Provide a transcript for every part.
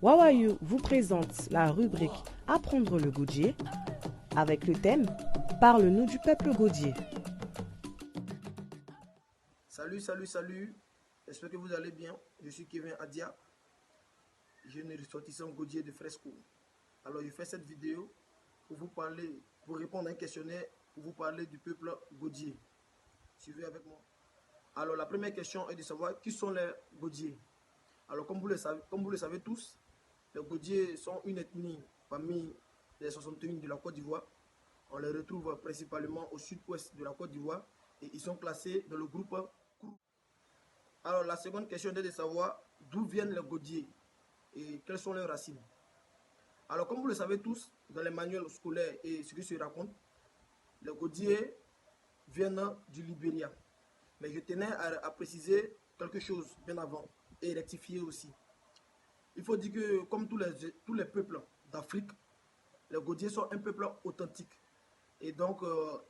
Wawayu vous présente la rubrique Apprendre le Godié avec le thème Parle-nous du peuple Godié. Salut, j'espère que vous allez bien. Je suis Kevin Adia, jeune ressortissant Godié de Fresco. Alors je fais cette vidéo pour vous parler, pour répondre à un questionnaire, pour vous parler du peuple Godié. Suivez avec moi. Alors la première question est de savoir qui sont les Godiés. Alors comme vous le savez tous, les Godiés sont une ethnie parmi les 61 de la Côte d'Ivoire. On les retrouve principalement au sud-ouest de la Côte d'Ivoire et ils sont classés dans le groupe Kourou. Alors la seconde question est de savoir d'où viennent les Godiés et quelles sont leurs racines. Alors comme vous le savez tous, dans les manuels scolaires et ce qui se raconte, les Godiés viennent du Libéria. Mais je tenais à préciser quelque chose bien avant et rectifier aussi. Il faut dire que comme tous les peuples d'Afrique, les Godiés sont un peuple authentique. Et donc,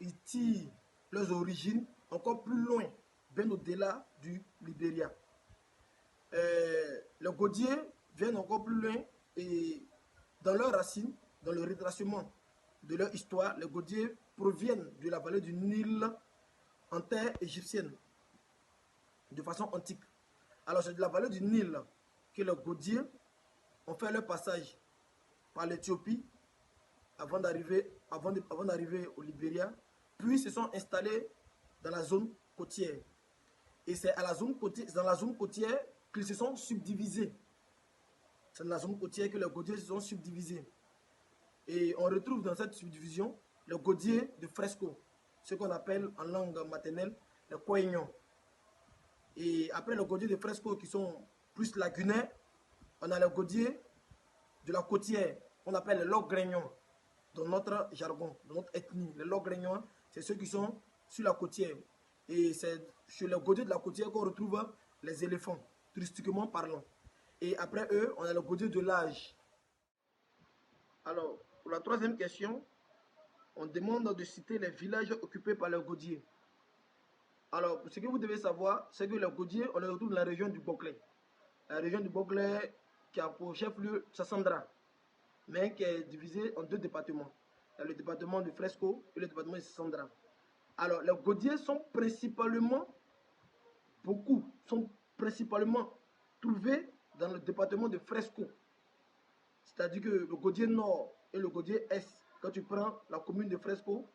ils tirent leurs origines encore plus loin, bien au-delà du Libéria. Les Godiés viennent encore plus loin et dans leurs racines, dans le retracement de leur histoire, les Godiés proviennent de la vallée du Nil en terre égyptienne, de façon antique. Alors c'est de la vallée du Nil que les Godiés ont fait leur passage par l'Éthiopie avant d'arriver au Libéria, puis se sont installés dans la zone côtière. Et c'est dans la zone côtière qu'ils se sont subdivisés. C'est dans la zone côtière que les Godiés se sont subdivisés. Et on retrouve dans cette subdivision les Godiés de Fresco, ce qu'on appelle en langue maternelle les Koignons. Et après les Godiés de Fresco qui sont plus lagunaires, on a les Godiés de la côtière, qu'on appelle les Logrégnons, dans notre jargon, dans notre ethnie. Les Logrégnons, c'est ceux qui sont sur la côtière. Et c'est chez les Godiés de la côtière qu'on retrouve les éléphants, touristiquement parlant. Et après eux, on a les Godiés de l'âge. Alors, pour la troisième question, on demande de citer les villages occupés par les Godiés. Alors, ce que vous devez savoir, c'est que les Godiés, on les retrouve dans la région du Boclé. La région du Boclé qui a pour chef-lieu Sassandra, mais qui est divisée en deux départements. Il y a le département de Fresco et le département de Sassandra. Alors, les Godiés sont principalement trouvés dans le département de Fresco. C'est-à-dire que le Godié Nord et le Godié Est, quand tu prends la commune de Fresco,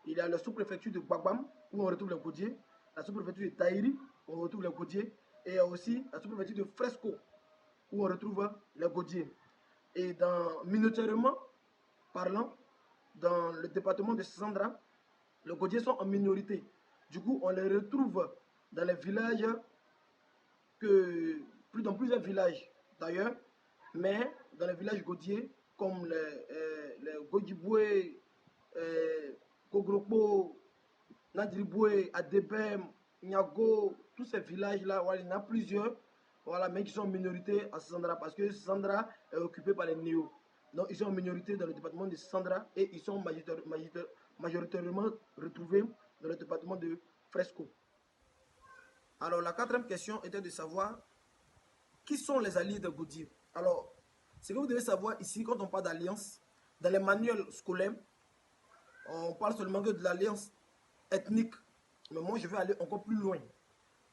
il y a la sous-préfecture de Gbagam, où on retrouve les Godiés, la sous-préfecture de Taïri, où on retrouve les Godiés, et il y a aussi la sous-préfecture de Fresco, où on retrouve les Godiés. Et minoritairement parlant, dans le département de Sassandra, les Godiés sont en minorité. Du coup, on les retrouve dans les villages, dans plusieurs villages d'ailleurs, mais dans les villages Godiés, comme les Godjiboué, Kogropo, Nadriboué, Adebem, Niago, tous ces villages-là, voilà, il y en a plusieurs, voilà, mais qui sont en minorité à Sassandra, parce que Sassandra est occupée par les Néo. Donc ils sont en minorité dans le département de Sassandra et ils sont majoritairement retrouvés dans le département de Fresco. Alors la quatrième question était de savoir qui sont les alliés de Godié. Alors, ce que vous devez savoir ici, quand on parle d'alliance, dans les manuels scolaires, on parle seulement que de l'alliance ethnique. Mais moi, je vais aller encore plus loin.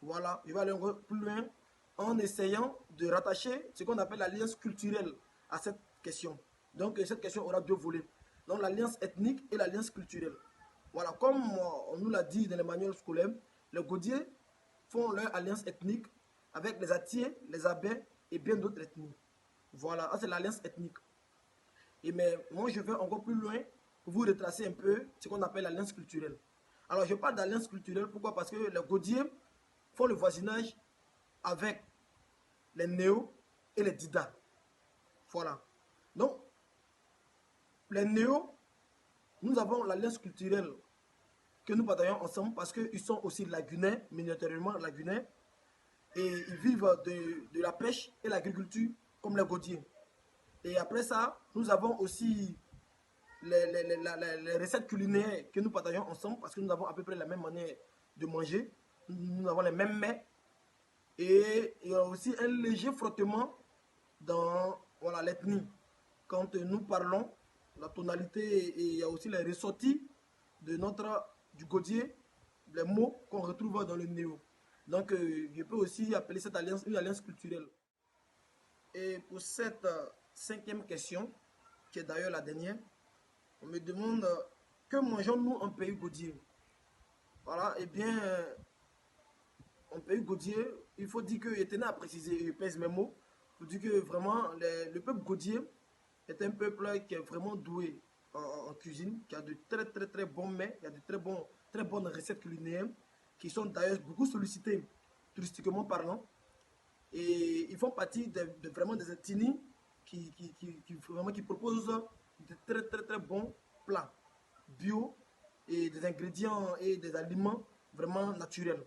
Voilà, je vais aller encore plus loin en essayant de rattacher ce qu'on appelle l'alliance culturelle à cette question. Donc, cette question aura deux volets. Donc, l'alliance ethnique et l'alliance culturelle. Voilà, comme on nous l'a dit dans les manuels scolaires, les Godiés font leur alliance ethnique avec les Atiers, les Abais et bien d'autres ethnies. Voilà, c'est l'alliance ethnique. Mais moi, je vais encore plus loin pour vous retracer un peu ce qu'on appelle l'alliance culturelle. Alors, je parle d'alliance culturelle, pourquoi? Parce que les Godiés font le voisinage avec les Néo et les Dida. Voilà. Donc, les Néo, nous avons l'alliance culturelle que nous partageons ensemble parce qu'ils sont aussi lagunais, minoritairement lagunais, et ils vivent de la pêche et l'agriculture comme les Godiés. Et après ça, nous avons aussi les recettes culinaires que nous partageons ensemble parce que nous avons à peu près la même manière de manger. Nous avons les mêmes mets. Et il y a aussi un léger frottement dans voilà, l'ethnie. Quand nous parlons, la tonalité et il y a aussi les ressortis du godier, les mots qu'on retrouve dans le néo. Donc, je peux aussi appeler cette alliance une alliance culturelle. Et pour cette cinquième question, qui est d'ailleurs la dernière, on me demande que mangeons-nous en pays godier? Voilà, eh bien, en pays godier, il faut dire que, je tenais à préciser, je pèse mes mots, il faut dire que vraiment, le peuple godier est un peuple qui est vraiment doué en cuisine, qui a de très bons mets, qui a de très bonnes recettes culinaires, qui sont d'ailleurs beaucoup sollicitées touristiquement parlant. Et ils font partie vraiment des ethnies vraiment, qui proposent de très bons plats bio et des ingrédients et des aliments vraiment naturels.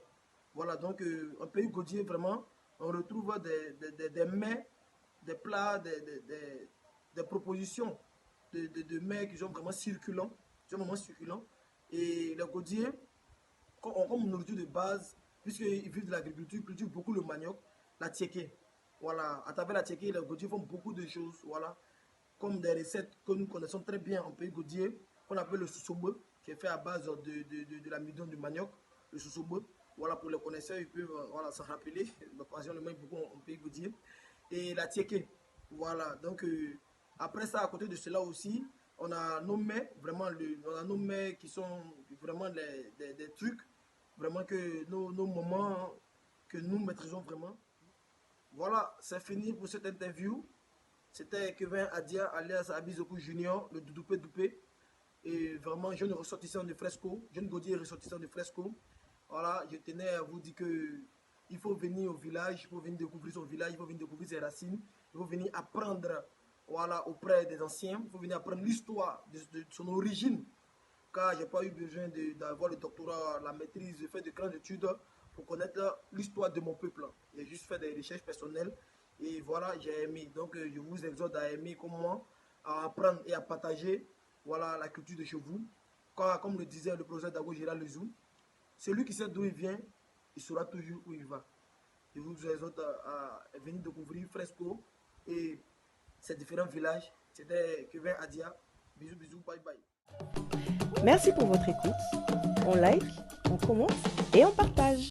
Voilà, donc en pays godier, vraiment, on retrouve des mets, des plats, des propositions de mets qui sont vraiment circulants, Et les godiers, comme nourriture de base, puisqu'ils vivent de l'agriculture, ils cultivent beaucoup le manioc, la tiéké. Voilà, à travers la tiéké, les godiers font beaucoup de choses, voilà, comme des recettes que nous connaissons très bien en pays godier, qu'on appelle le soussoube, qui est fait à base de l'amidon du manioc, le soussoube. Voilà, pour les connaisseurs, ils peuvent voilà, s'en rappeler, l'occasion le même beaucoup en pays godier. Et la tiéké, voilà, donc après ça, à côté de cela aussi, on a nos mets, vraiment, on a nos mets qui sont vraiment des trucs, vraiment que nos moments que nous maîtrisons vraiment. Voilà, c'est fini pour cette interview. C'était Kevin Adia, alias Abizoku Junior, le Doudoupé Doupé. Et vraiment, jeune ressortissant de Fresco, jeune godier ressortissant de Fresco. Voilà, je tenais à vous dire que il faut venir au village, il faut venir découvrir son village, il faut venir découvrir ses racines, il faut venir apprendre voilà, auprès des anciens, il faut venir apprendre l'histoire de son origine. Car je n'ai pas eu besoin d'avoir le doctorat, la maîtrise, de faire de grandes études pour connaître l'histoire de mon peuple. J'ai juste fait des recherches personnelles et voilà, j'ai aimé. Donc je vous exhorte à aimer comme moi, à apprendre et à partager voilà, la culture de chez vous. Car, comme le disait le professeur Dago Gérald Lezou, celui qui sait d'où il vient, il saura toujours où il va. Je vous exhorte à venir découvrir Fresco et ces différents villages. C'était Kevin Adia. Bisous, bisous, bye bye. Merci pour votre écoute. On like, on commente et on partage.